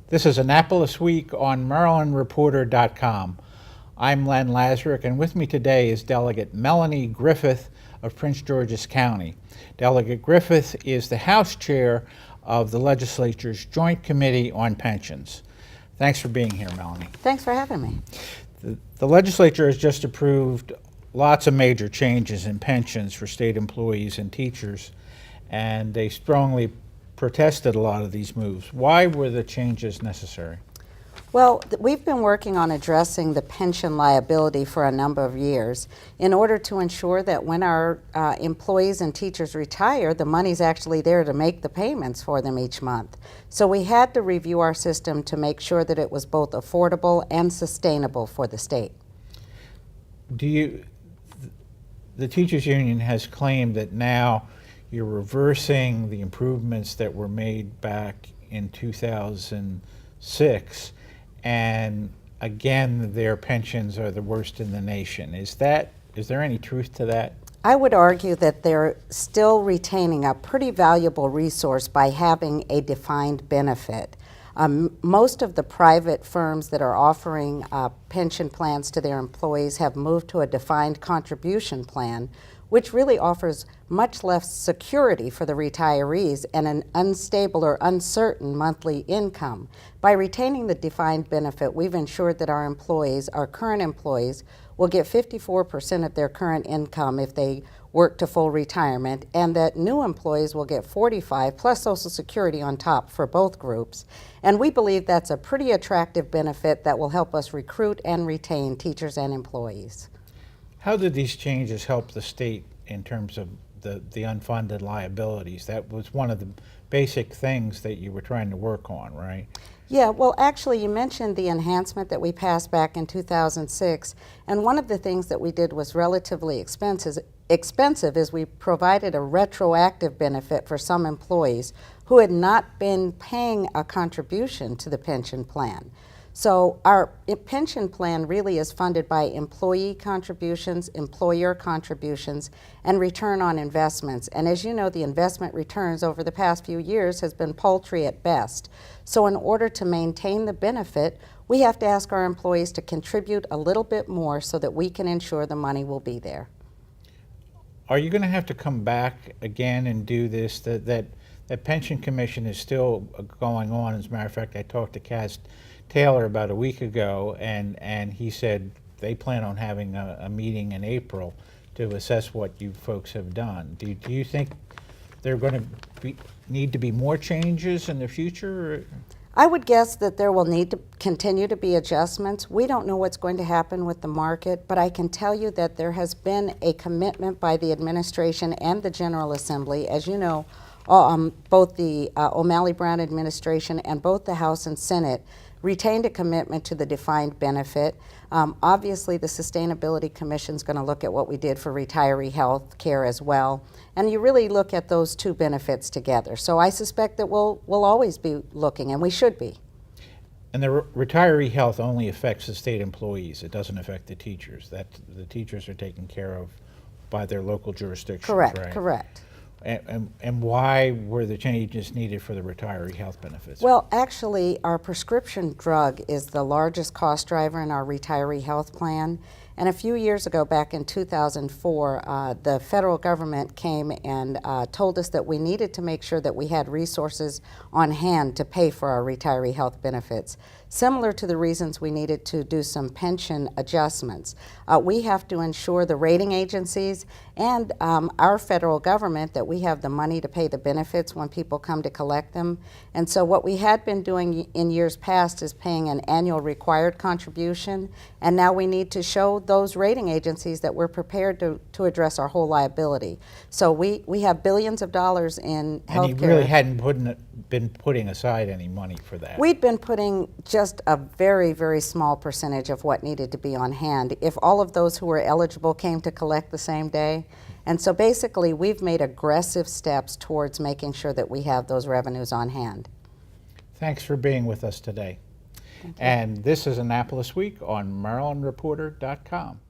This is Annapolis Week on MarylandReporter.com. I'm Len Lazarick, and with me today is Delegate Melanie Griffith of Prince George's County. Delegate Griffith is the House Chair of the legislature's Joint Committee on Pensions. Thanks for being here, Melanie. Thanks for having me. The legislature has just approved lots of major changes in pensions for state employees and teachers, and they strongly protested a lot of these moves. Why were the changes necessary? Well, we've been working on addressing the pension liability for a number of years in order to ensure that when our employees and teachers retire, the money's actually there to make the payments for them each month. So we had to review our system to make sure that it was both affordable and sustainable for the state. The teachers union has claimed that now you're reversing the improvements that were made back in 2006, and again their pensions are the worst in the nation. Is there any truth to that? I would argue that they're still retaining a pretty valuable resource by having a defined benefit. Most of the private firms that are offering pension plans to their employees have moved to a defined contribution plan, which really offers much less security for the retirees and an unstable or uncertain monthly income. By retaining the defined benefit, we've ensured that our employees, our current employees, will get 54% of their current income if they work to full retirement, and that new employees will get 45 plus Social Security on top for both groups. And we believe that's a pretty attractive benefit that will help us recruit and retain teachers and employees. How did these changes help the state in terms of the unfunded liabilities? That was one of the basic things that you were trying to work on, right? Yeah, well, actually, you mentioned the enhancement that we passed back in 2006, and one of the things that we did was relatively expensive is we provided a retroactive benefit for some employees who had not been paying a contribution to the pension plan. So our pension plan really is funded by employee contributions, employer contributions, and return on investments. And as you know, the investment returns over the past few years has been paltry at best. So in order to maintain the benefit, we have to ask our employees to contribute a little bit more so that we can ensure the money will be there. Are you going to have to come back again and do this? That pension commission is still going on. As a matter of fact, I talked to Cass Taylor about a week ago, and he said they plan on having a meeting in April to assess what you folks have done. Do you think there are going to need to be more changes in the future? I would guess that there will need to continue to be adjustments. We don't know what's going to happen with the market, but I can tell you that there has been a commitment by the administration and the General Assembly. As you know, both the O'Malley Brown administration and both the House and Senate retained a commitment to the defined benefit. Obviously, the Sustainability Commission is going to look at what we did for retiree health care as well. And you really look at those two benefits together. So I suspect that we'll always be looking, and we should be. And the retiree health only affects the state employees. It doesn't affect the teachers. The teachers are taken care of by their local jurisdictions, correct, right? Correct. And why were the changes needed for the retiree health benefits? Well, actually, our prescription drug is the largest cost driver in our retiree health plan. And a few years ago, back in 2004, the federal government came and told us that we needed to make sure that we had resources on hand to pay for our retiree health benefits. Similar to the reasons we needed to do some pension adjustments. We have to ensure the rating agencies and our federal government that we have the money to pay the benefits when people come to collect them. And so what we had been doing in years past is paying an annual required contribution, and now we need to show those rating agencies that we're prepared to address our whole liability. So we have billions of dollars in health care. And you really hadn't been putting aside any money for that. We'd been putting just a very, very small percentage of what needed to be on hand if all of those who were eligible came to collect the same day. And so basically we've made aggressive steps towards making sure that we have those revenues on hand. Thanks for being with us today. And this is Annapolis Week on MarylandReporter.com.